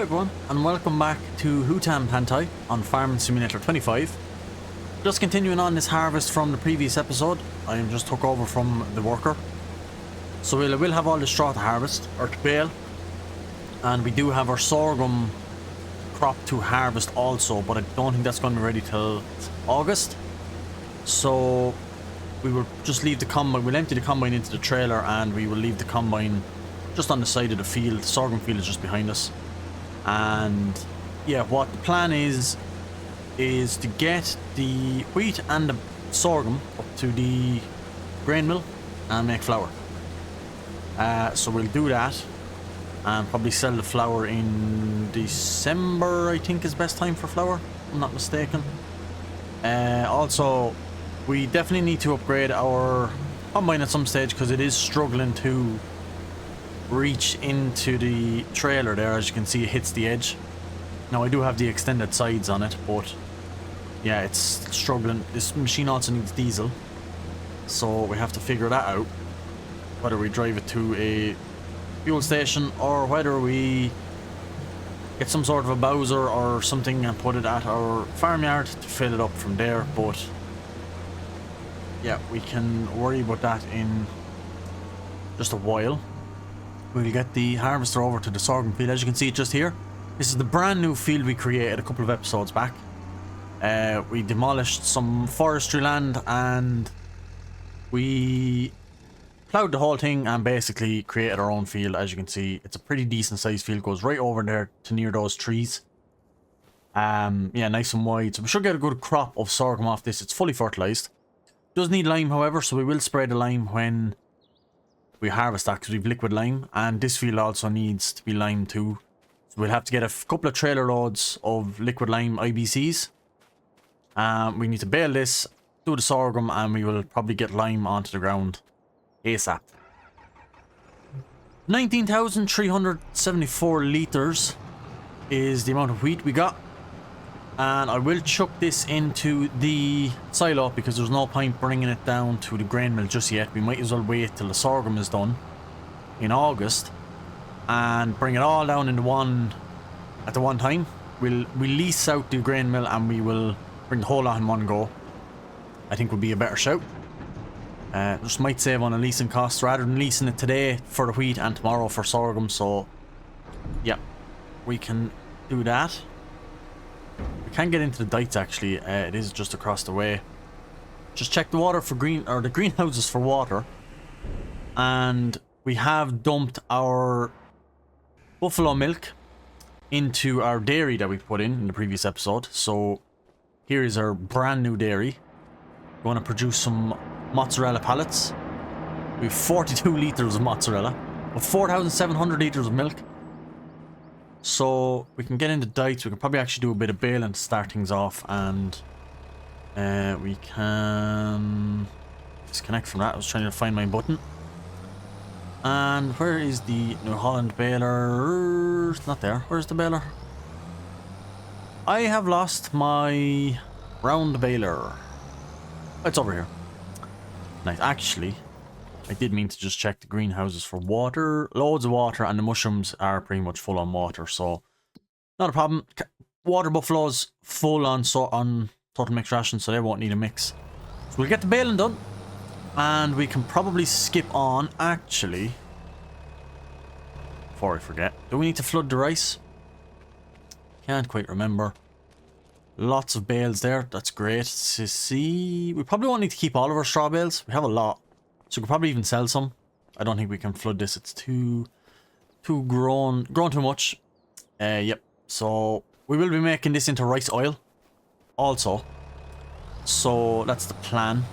everyone, and welcome back to Hutan Pantai on Farming Simulator 25. Just continuing on this harvest from the previous episode, I just took over from the worker. So we'll have all the straw to harvest, or to bale. And we do have our sorghum crop to harvest also, but I don't think that's going to be ready till August. So we will just leave the combine, we'll empty the combine into the trailer and we will leave the combine just on the side of the field. The sorghum field is just behind us. And yeah, what the plan is to get the wheat and the sorghum up to the grain mill and make flour. So we'll do that and probably sell the flour in December, I think is best time for flour, if I'm not mistaken. Also, we definitely need to upgrade our combine at some stage because it is struggling to reach into the trailer there. As you can see, it hits the edge. Now I do have the extended sides on it, but yeah, it's struggling. This machine also needs diesel, so we have to figure that out, whether we drive it to a fuel station or whether we get some sort of a Bowser or something and put it at our farmyard to fill it up from there. But yeah, we can worry about that in just a while. We'll get the harvester over to the sorghum field. As you can see, just here, this is the brand new field we created a couple of episodes back. We demolished some forestry land and we plowed the whole thing and basically created our own field. As you can see, it's a pretty decent sized field, goes right over there to near those trees. Yeah, nice and wide, so we should get a good crop of sorghum off this. It's fully fertilized. Does need lime, however, so we will spray the lime when we harvest that because we've liquid lime, and this field also needs to be lime too. So we'll have to get a couple of trailer loads of liquid lime IBCs. We need to bale this, do the sorghum, and we will probably get lime onto the ground ASAP. 19,374 litres is the amount of wheat we got. And I will chuck this into the silo because there's no point bringing it down to the grain mill just yet. We might as well wait till the sorghum is done in August and bring it all down into at the one time. We'll lease out the grain mill and we will bring the whole lot in one go. I think would be a better shout. Just might save on a leasing cost rather than leasing it today for the wheat and tomorrow for sorghum. So yeah, we can do that. We can get into the dites actually. It is just across the way. Just check the water for the greenhouses for water. And we have dumped our buffalo milk into our dairy that we put in the previous episode. So here is our brand new dairy. We want to produce some mozzarella pallets. We have 42 litres of mozzarella, but 4,700 litres of milk. So we can get into dites. We can probably actually do a bit of baling to start things off, and we can disconnect from that. I was trying to find my button. And where is the New Holland baler? It's not there. Where's the baler? I have lost my round baler. It's over here. Nice. Actually, I did mean to just check the greenhouses for water. Loads of water, and the mushrooms are pretty much full on water, so not a problem. Water buffaloes full on total mix ration, so they won't need a mix. So we'll get the baling done, and we can probably skip on. Actually, before I forget, do we need to flood the rice? Can't quite remember. Lots of bales there. That's great to see. We probably won't need to keep all of our straw bales. We have a lot. So we could probably even sell some. I don't think we can flood this. It's too grown too much. Yep. So we will be making this into rice oil also. So that's the plan.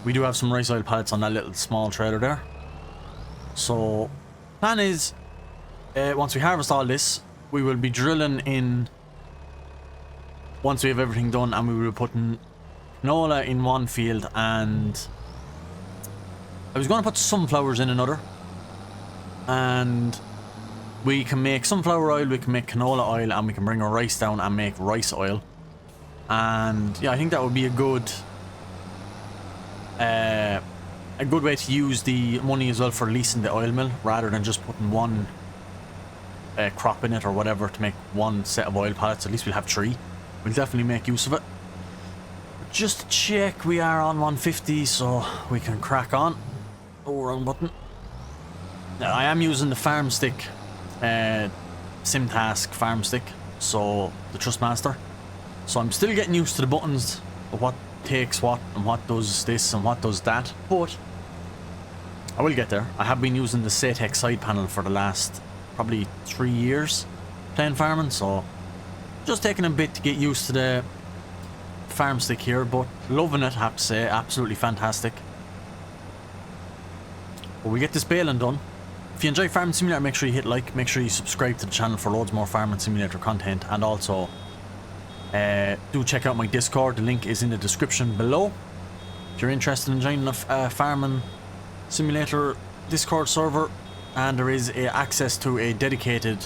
We do have some rice oil pallets on that little small trailer there. So plan is, once we harvest all this, we will be drilling in, once we have everything done, and we will be putting canola in one field, and I was going to put sunflowers in another, and we can make sunflower oil, we can make canola oil, and we can bring our rice down and make rice oil. And yeah, I think that would be a good way to use the money as well for leasing the oil mill, rather than just putting one crop in it or whatever to make one set of oil pallets. At least we'll have 3. We'll definitely make use of it. Just to check, we are on 150, so we can crack on. Oh, wrong button. Now, I am using the farm stick, SimTask farm stick, so the Trustmaster. So I'm still getting used to the buttons of what takes what and what does this and what does that, but I will get there. I have been using the Satex side panel for the last probably 3 years playing farming, so just taking a bit to get used to the farm stick here, but loving it, I have to say. Absolutely fantastic. But we get this baling done. If you enjoy Farming Simulator, make sure you hit like, make sure you subscribe to the channel for loads more Farming Simulator content, and also do check out my Discord. The link is in the description below if you're interested in joining the Farming Simulator Discord server, and there is access to a dedicated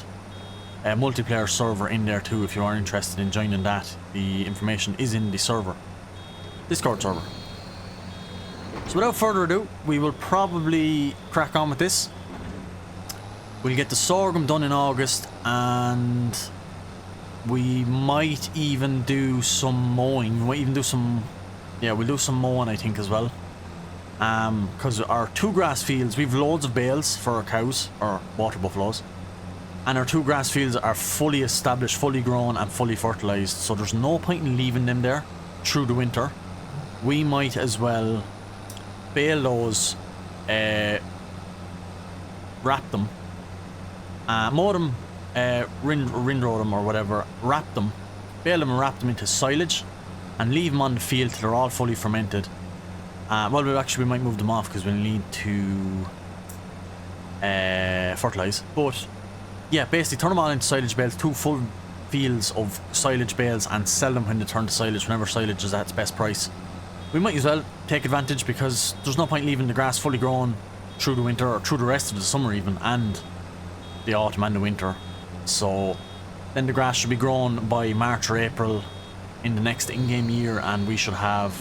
multiplayer server in there too if you are interested in joining that. The information is in the server, Discord server. So without further ado, we will probably crack on with this. We'll get the sorghum done in August, and we might even do some mowing. We might even do some, yeah, we'll do some mowing I think as well. Because our 2 grass fields, we've loads of bales for our cows, or water buffaloes, and our 2 grass fields are fully established, fully grown and fully fertilized, so there's no point in leaving them there through the winter. We might as well bale those, wrap them, mow them, windrow them or whatever, wrap them, bale them and wrap them into silage, and leave them on the field till they're all fully fermented. Well, we might move them off because we'll need to fertilize. But yeah, basically turn them all into silage bales, 2 full fields of silage bales, and sell them when they turn to silage, whenever silage is at its best price. We might as well take advantage, because there's no point leaving the grass fully grown through the winter, or through the rest of the summer even, and the autumn and the winter. So then the grass should be grown by March or April in the next in-game year, and we should have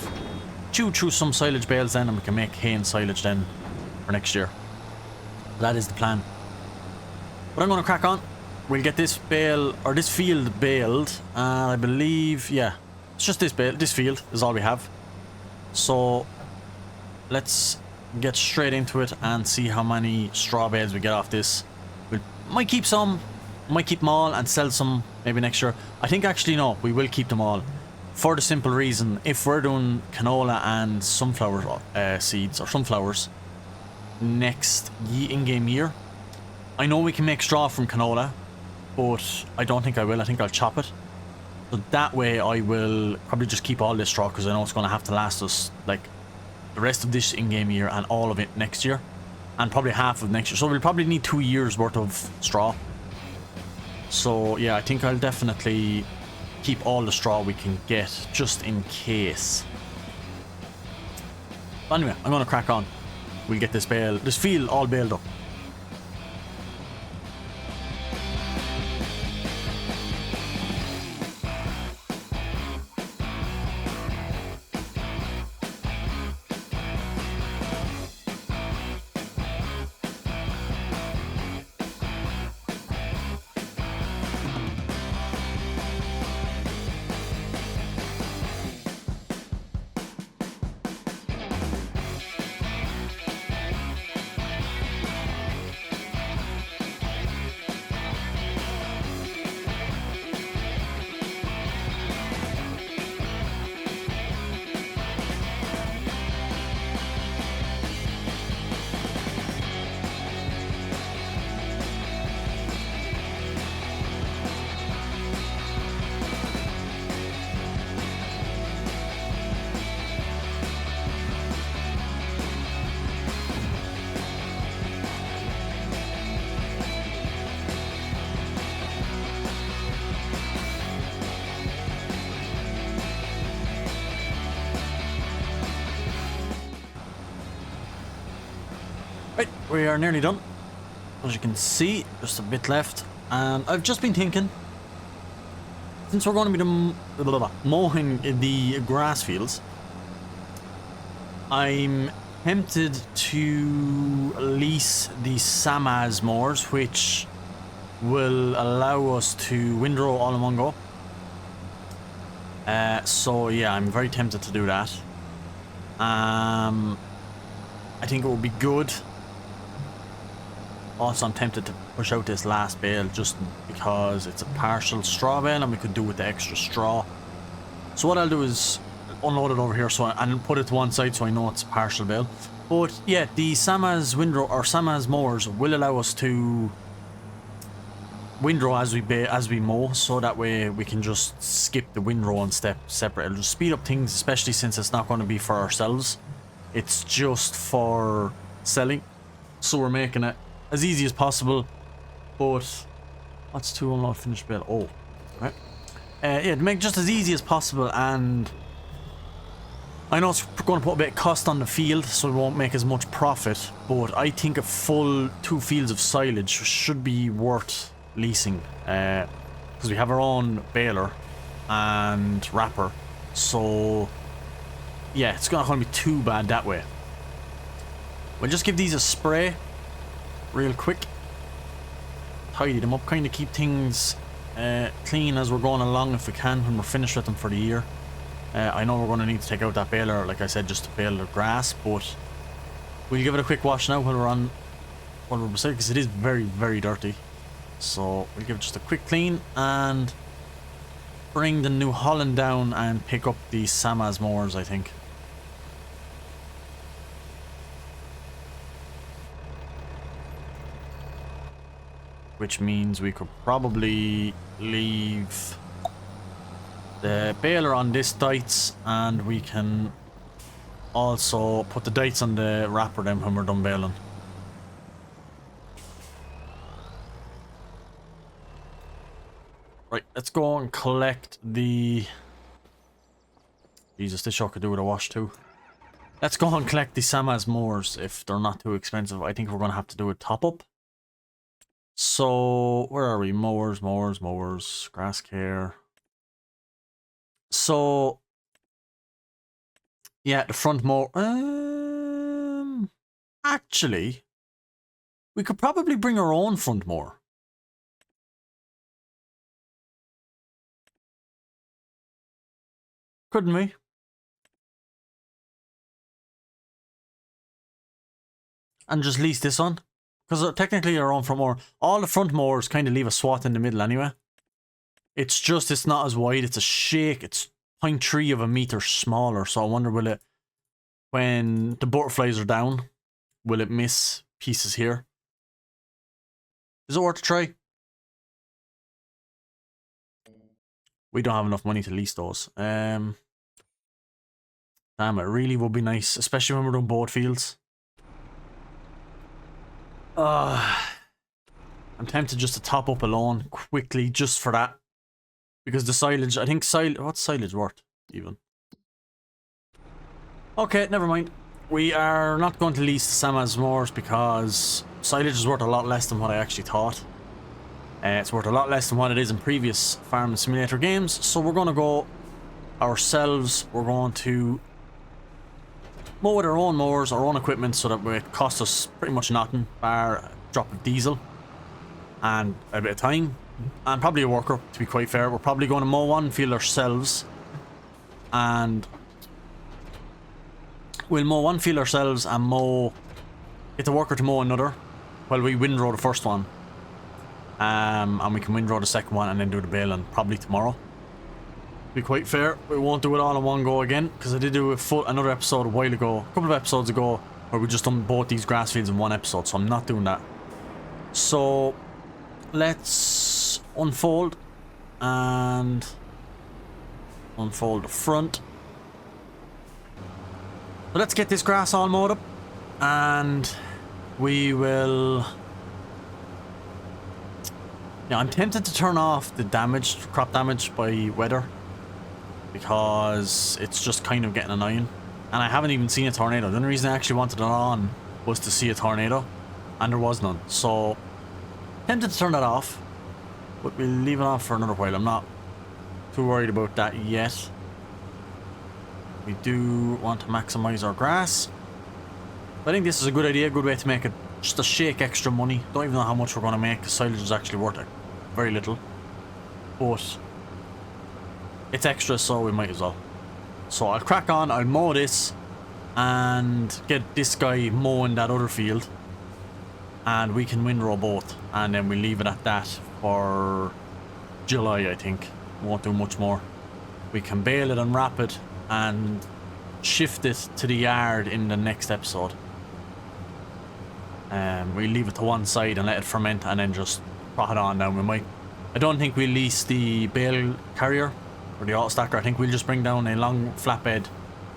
chew through some silage bales then, and we can make hay and silage then for next year. That is the plan. But I'm going to crack on. We'll get this bale, or this field baled, and I believe, yeah, it's just this bale, this field is all we have. So let's get straight into it and see how many straw bales we get off this. We might keep some, might keep them all and sell some maybe next year. I think actually no, we will keep them all. For the simple reason, if we're doing canola and sunflower seeds, or sunflowers, next in-game year, I know we can make straw from canola, but I don't think I will. I think I'll chop it. So that way I will probably just keep all this straw, because I know it's going to have to last us like the rest of this in-game year and all of it next year, and probably half of next year. So we'll probably need 2 years worth of straw. So yeah, I think I'll definitely keep all the straw we can get, just in case. But anyway, I'm going to crack on. We'll get this field all baled up. Right, we are nearly done. As you can see, just a bit left. And I've just been thinking, since we're going to be mowing the grass fields, I'm tempted to lease the Samaz mowers, which will allow us to windrow all in one go. So yeah, I'm very tempted to do that. I think it would be good. Also, I'm tempted to push out this last bale just because it's a partial straw bale and we could do with the extra straw. So what I'll do is unload it over here and put it to one side so I know it's a partial bale. But yeah, the Samaz windrow or Samaz mowers will allow us to windrow as we mow, so that way we can just skip the windrow and step separate. It'll just speed up things, especially since it's not going to be for ourselves. It's just for selling. So we're making it as easy as possible. But what's to unload finished bale? Oh, right. Yeah, to make it just as easy as possible, and I know it's going to put a bit of cost on the field, so we won't make as much profit, but I think a full 2 fields of silage should be worth leasing, because we have our own baler and wrapper, so yeah, it's not going to be too bad that way. We'll just give these a spray real quick, tidy them up, kind of keep things clean as we're going along if we can when we're finished with them for the year. I know we're going to need to take out that baler, like I said, just to bale the grass, but we'll give it a quick wash now while we're beside, because it is very, very dirty. So we'll give it just a quick clean and bring the New Holland down and pick up the Samaz mowers, I think. Which means we could probably leave the baler on this dites, and we can also put the dites on the wrapper then when we're done baling. Right, let's go and collect the... Jesus, this shot could do with a wash too. Let's go and collect the Samaz mowers if they're not too expensive. I think we're going to have to do a top up. So, where are we? Mowers, grass care. So, yeah, the front mower. Actually, we could probably bring our own front mower. Couldn't we? And just lease this on. Because technically our own front mower, all the front mowers kind of leave a swath in the middle anyway. It's just, it's not as wide, it's a shake, it's 0.3 of a meter smaller, so I wonder will it, when the butterflies are down, will it miss pieces here? Is it worth a try? We don't have enough money to lease those. Damn, it really would be nice, especially when we're doing both fields. I'm tempted just to top up alone quickly just for that. Because the silage, I think what's silage worth even? Okay, never mind. We are not going to lease the Samaz mowers because silage is worth a lot less than what I actually thought. It's worth a lot less than what it is in previous farming simulator games, so we're going to go ourselves. We're going to mow with our own mowers, our own equipment, so that it costs us pretty much nothing, bar a drop of diesel and a bit of time, and probably a worker, to be quite fair. We're probably going to mow one field ourselves, and we'll mow one field ourselves and get the worker to mow another while we windrow the first one. And we can windrow the second one and then do the baling probably tomorrow. Be quite fair, we won't do it all in one go again, because I did do another episode a while ago, a couple of episodes ago, where we just done both these grass fields in one episode, so I'm not doing that. So let's unfold and unfold the front. So let's get this grass all mowed up, and we will... Yeah, I'm tempted to turn off the crop damage by weather, because it's just kind of getting annoying. And I haven't even seen a tornado. The only reason I actually wanted it on was to see a tornado, and there was none. So, tempted to turn that off, but we'll leave it off for another while. I'm not too worried about that yet. We do want to maximize our grass. I think this is a good idea, a good way to make it just to shake extra money. Don't even know how much we're going to make, because silage is actually worth it. Very little. But it's extra, so we might as well. So I'll crack on, I'll mow this and get this guy mowing that other field, and we can windrow both, and then we leave it at that for July, I think. Won't do much more. We can bale it and wrap it and shift it to the yard in the next episode. We leave it to one side and let it ferment, and then just prop it on down. We might, I don't think we'll lease the bale carrier or the auto stacker. I think we'll just bring down a long flatbed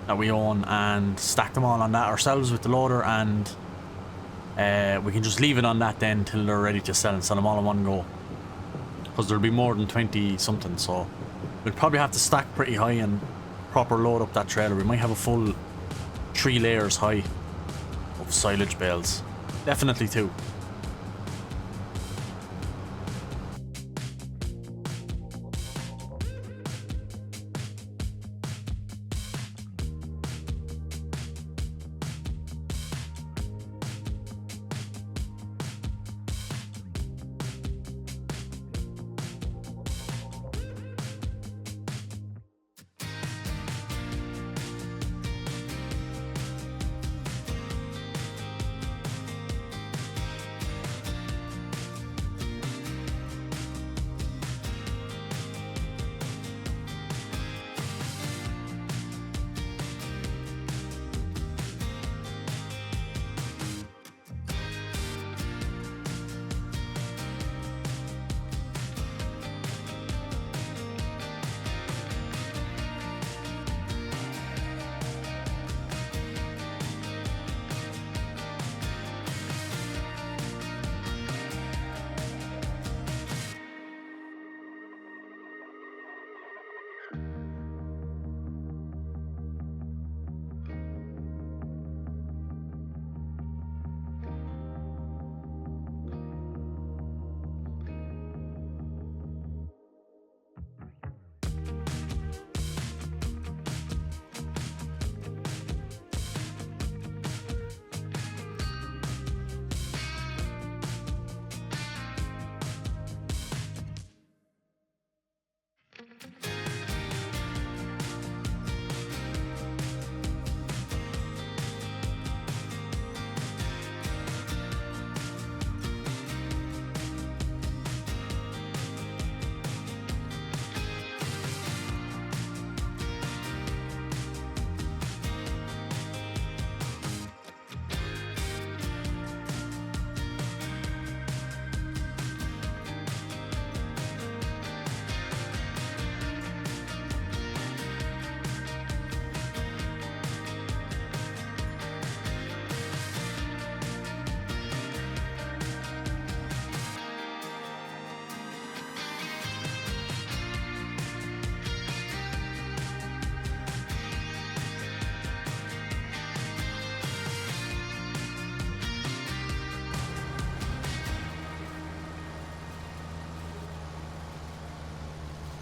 that we own and stack them all on that ourselves with the loader, and we can just leave it on that then till they're ready to sell, and sell them all in one go, because there'll be more than 20 something. So we'll probably have to stack pretty high and proper load up that trailer. We might have a full 3 layers high of silage bales, definitely 2.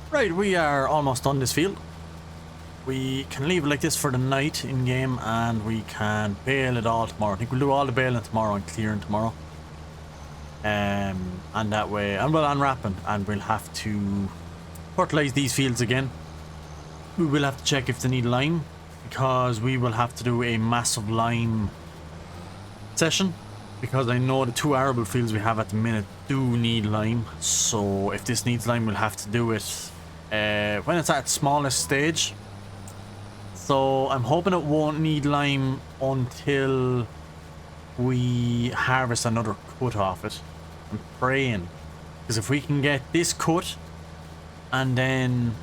Right, we are almost done this field. We can leave it like this for the night in game, and we can bale it all tomorrow. I think we'll do all the baling tomorrow and clearing tomorrow. And that way, and we'll unwrapping, and we'll have to fertilize these fields again. We will have to check if they need lime, because we will have to do a massive lime session, because I know the 2 arable fields we have at the minute do need lime. So if this needs lime, we'll have to do it when it's at its smallest stage. So I'm hoping it won't need lime until we harvest another cut off it. I'm praying, because if we can get this cut and then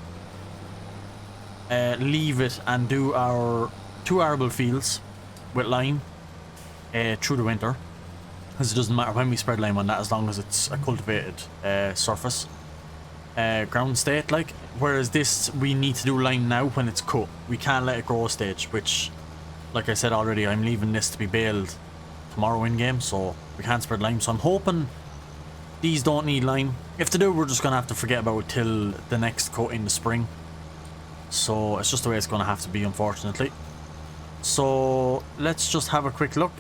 leave it and do our 2 arable fields with lime through the winter, because it doesn't matter when we spread lime on that, as long as it's a cultivated surface ground state, like. Whereas this, we need to do lime now when it's cut. We can't let it grow a stage, which, like I said already, I'm leaving this to be baled tomorrow in game, so we can't spread lime. So I'm hoping these don't need lime. If they do, we're just gonna have to forget about it till the next cut in the spring. So it's just the way it's gonna have to be, unfortunately. So let's just have a quick look.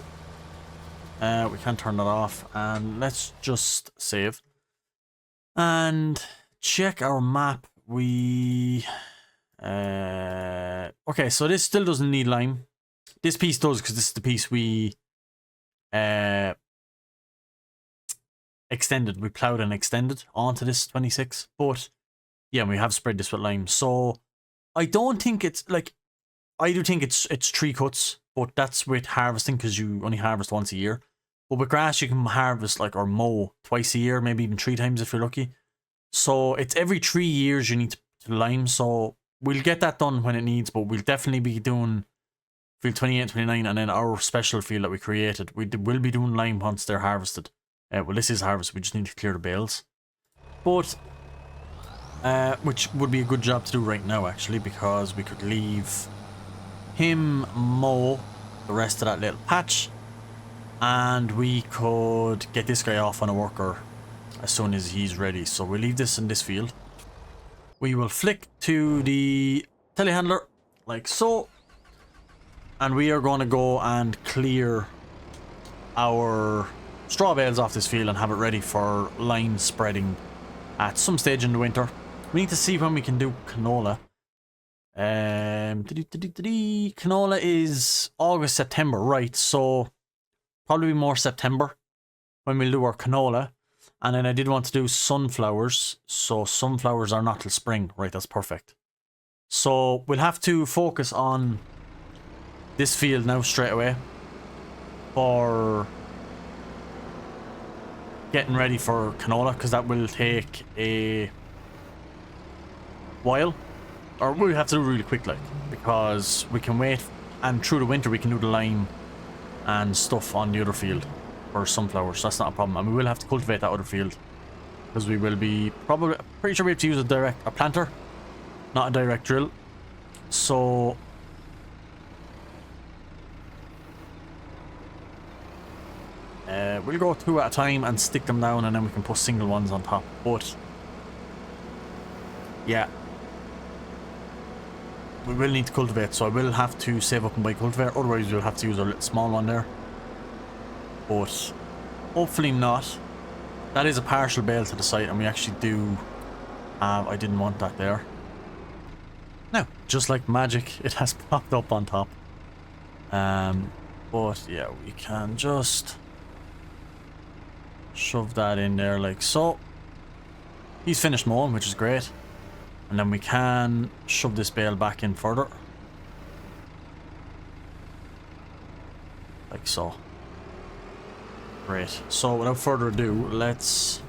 We can't turn that off. And let's just save. And check our map. We... okay, so this still doesn't need lime. This piece does, because this is the piece we... extended. We plowed and extended onto this 26. But, yeah, we have spread this with lime. So, I don't think it's, like... I do think it's 3 cuts. But that's with harvesting, because you only harvest once a year. But with grass, you can harvest, like, or mow twice a year, maybe even 3 times if you're lucky. So it's every 3 years you need to lime. So we'll get that done when it needs, but we'll definitely be doing field 28 and 29, and then our special field that we created. We'll be doing lime once they're harvested. Well, this is harvested. We just need to clear the bales. But, which would be a good job to do right now, actually, because we could leave him mow the rest of that little patch, and we could get this guy off on a worker as soon as he's ready. So we'll leave this in this field. We will flick to the telehandler like so, and we are going to go and clear our straw bales off this field and have it ready for line spreading at some stage in the winter. We need to see when we can do canola. Canola is August, September, right? So probably more September when we'll do our canola. And then I did want to do sunflowers, so sunflowers are not till spring, right? That's perfect. So we'll have to focus on this field now straight away for getting ready for canola, because that will take a while. Or we'll have to do really quick, like, because we can wait, and through the winter we can do the lime and stuff on the other field for sunflowers. So that's not a problem, and we will have to cultivate that other field because we will be probably pretty sure we have to use a planter, not a direct drill. So we'll go 2 at a time and stick them down, and then we can put single ones on top. But yeah, we will need to cultivate, so I will have to save up and buy cultivator, otherwise we'll have to use a little small one there. But hopefully not. That is a partial bale to the site, and we actually do have... I didn't want that there. Now, just like magic, it has popped up on top. But yeah, we can just shove that in there like so. He's finished mowing, which is great. And then we can shove this bale back in further. Like so. Great. So without further ado, let's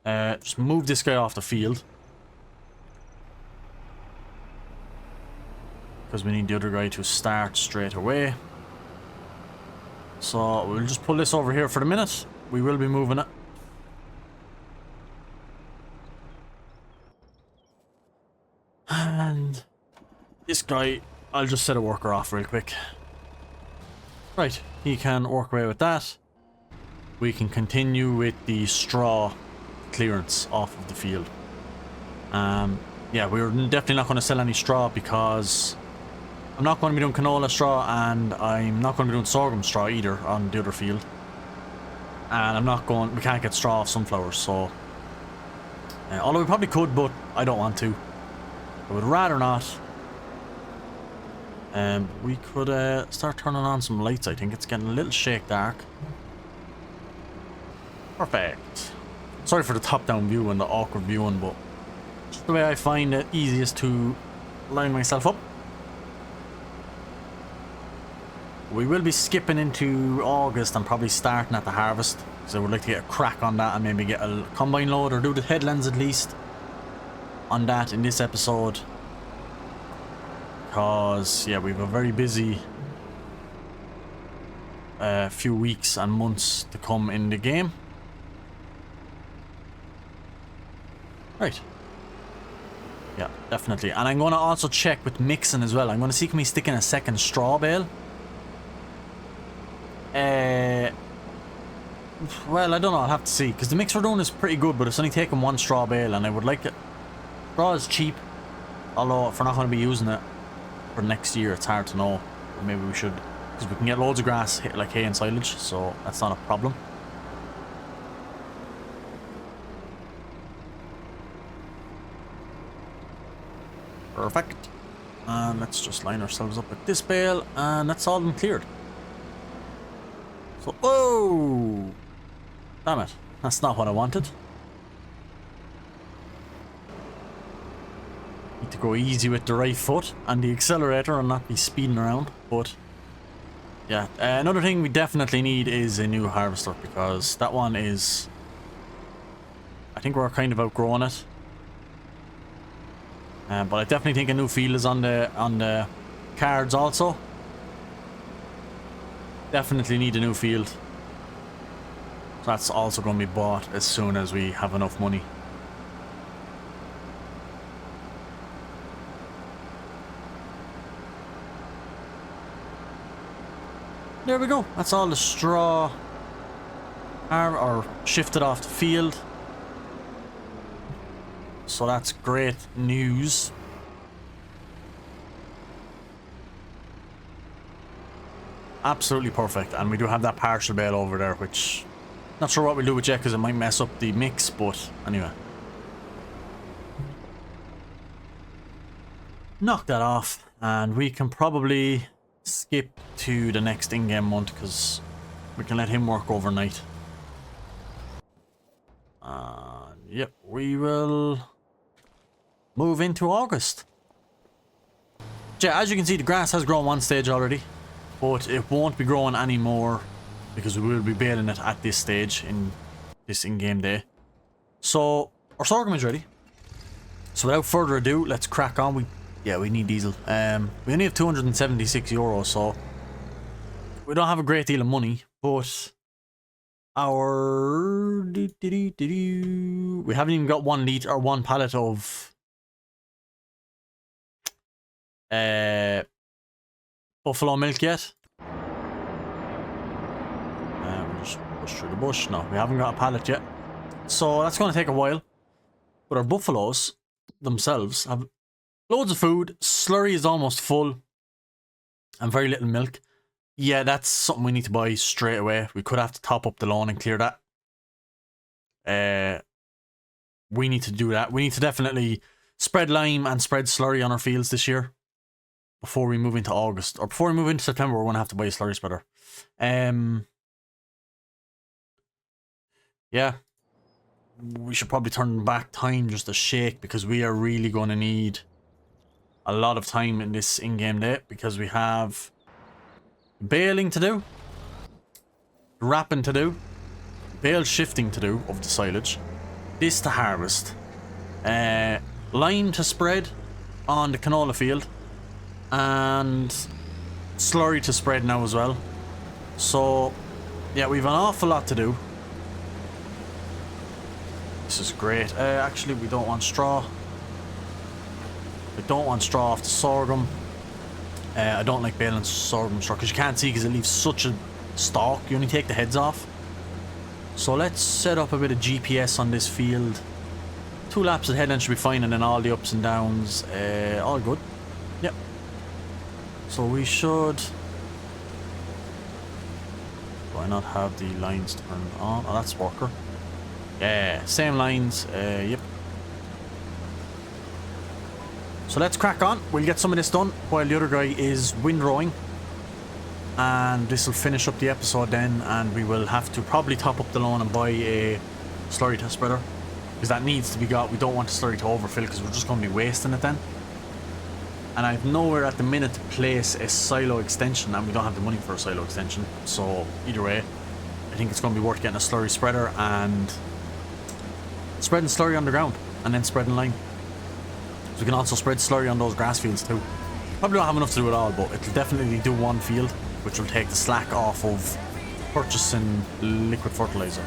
just move this guy off the field, because we need the other guy to start straight away. So we'll just pull this over here for the minute. We will be moving it. And this guy, I'll just set a worker off real quick. Right, he can work away with that. We can continue with the straw clearance off of the field. Yeah, we're definitely not going to sell any straw, because I'm not going to be doing canola straw, and I'm not going to be doing sorghum straw either on the other field. And I'm not going... we can't get straw off sunflowers, so... although we probably could, but I don't want to. I would rather not. We could start turning on some lights. I think it's getting a little shake dark. Perfect. Sorry for the top-down view and the awkward viewing, but just the way I find it easiest to line myself up. We will be skipping into August and probably starting at the harvest, because I would like to get a crack on that and maybe get a combine load, or do the headlands at least on that in this episode. Because, yeah, we have a very busy few weeks and months to come in the game. Right. Yeah, definitely. And I'm going to also check with mixing as well. I'm going to see, can we stick in a second straw bale? Well, I don't know. I'll have to see. Because the mix we're doing is pretty good, but it's only taking 1 straw bale, and I would like it. Straw is cheap. Although, if we're not going to be using it for next year, it's hard to know. Maybe we should because we can get loads of grass like hay and silage, so that's not a problem. Perfect. And let's just line ourselves up with this bale, and that's all been cleared. So, oh! Damn it. That's not what I wanted. Need to go easy with the right foot and the accelerator and not be speeding around, but yeah. Another thing we definitely need is a new harvester, because that one is... I think we're kind of outgrowing it. But I definitely think a new field is on the cards also. Definitely need a new field. So that's also going to be bought as soon as we have enough money. There we go. That's all the straw are shifted off the field. So that's great news. Absolutely perfect. And we do have that partial bale over there, which... Not sure what we'll do with it because it might mess up the mix, but anyway. Knock that off, and we can probably skip to the next in-game month because we can let him work overnight. Yep, we will move into August. Yeah, as you can see, the grass has grown one stage already, but it won't be growing anymore because we will be baling it at this stage in this in-game day. So our sorghum is ready. So without further ado, let's crack on. We need diesel. We only have 276 euros, so we don't have a great deal of money, but our we haven't even got 1 liter or 1 pallet of buffalo milk yet. We'll just push through the bush. No, we haven't got a pallet yet, so that's going to take a while. But our buffaloes themselves have loads of food. Slurry is almost full, and very little milk. Yeah, that's something we need to buy straight away. We could have to top up the lawn and clear that. We need to do that. We need to definitely spread lime and spread slurry on our fields this year before we move into August. Or before we move into September, we're going to have to buy a slurry spreader. Yeah. We should probably turn back time just a shake, because we are really going to need a lot of time in this in-game day, because we have baling to do, wrapping to do, bale shifting to do of the silage, this to harvest, lime to spread on the canola field, and slurry to spread now as well. So yeah, we've an awful lot to do. This is great. Actually, we don't want straw. We don't want straw off the sorghum. I don't like baling sorghum straw because you can't see, because it leaves such a stalk. You only take the heads off. So let's set up a bit of GPS on this field. 2 laps ahead and should be fine, and then all the ups and downs. All good. Yep. So we should... Do I not have the lines turned on? Oh, that's worker. Yeah, same lines. Yep. So let's crack on. We'll get some of this done while the other guy is windrowing. And this will finish up the episode then, and we will have to probably top up the lawn and buy a slurry test spreader, because that needs to be got. We don't want the slurry to overfill, because we're just going to be wasting it then. And I've nowhere at the minute to place a silo extension, and we don't have the money for a silo extension. So either way, I think it's going to be worth getting a slurry spreader and spreading slurry on the ground, and then spreading lime. So we can also spread slurry on those grass fields too. Probably don't have enough to do it all, but it'll definitely do one field, which will take the slack off of purchasing liquid fertilizer.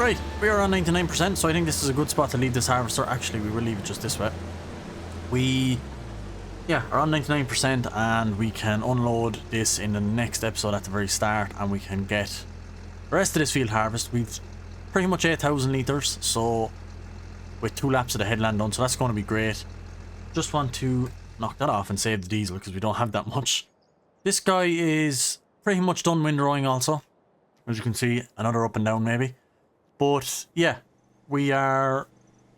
Right, we are on 99%, so I think this is a good spot to leave this harvester. Actually, we will leave it just this way. We, yeah, are on 99%, and we can unload this in the next episode at the very start, and we can get the rest of this field harvest. We've pretty much 8,000 litres, so with 2 laps of the headland done, so that's going to be great. Just want to knock that off and save the diesel because we don't have that much. This guy is pretty much done windrowing also. As you can see, another up and down maybe. But yeah, we are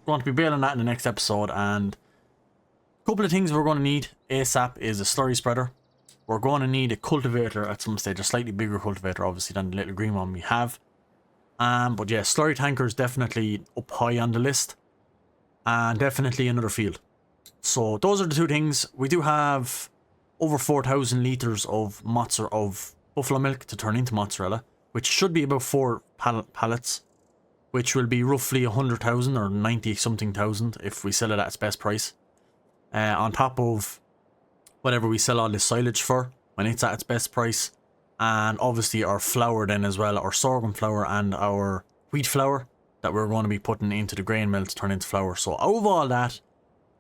going to be bailing that in the next episode, and a couple of things we're going to need ASAP is a slurry spreader. We're going to need a cultivator at some stage, a slightly bigger cultivator obviously than the little green one we have. But yeah, slurry tanker is definitely up high on the list, and definitely another field. So those are the 2 things. We do have over 4,000 litres of buffalo milk to turn into mozzarella, which should be about 4 pallets, which will be roughly 100,000 or 90 something thousand if we sell it at its best price. On top of whatever we sell all this silage for when it's at its best price. And obviously our flour then as well, our sorghum flour and our wheat flour that we're going to be putting into the grain mill to turn into flour. So out of all that,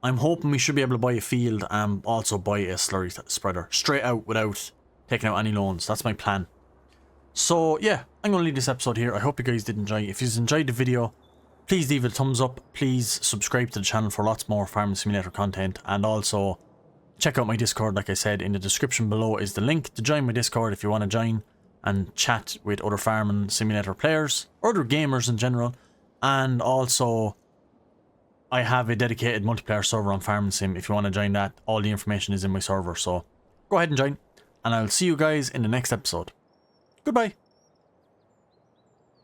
I'm hoping we should be able to buy a field and also buy a slurry spreader straight out without taking out any loans. That's my plan. So yeah, I'm going to leave this episode here. I hope you guys did enjoy. If you enjoyed the video, please leave it a thumbs up. Please subscribe to the channel for lots more Farming Simulator content. And also check out my Discord. Like I said, in the description below is the link to join my Discord if you want to join and chat with other Farming Simulator players or other gamers in general. And also, I have a dedicated multiplayer server on Farming Sim. If you want to join that, all the information is in my server. So go ahead and join, and I'll see you guys in the next episode. Goodbye.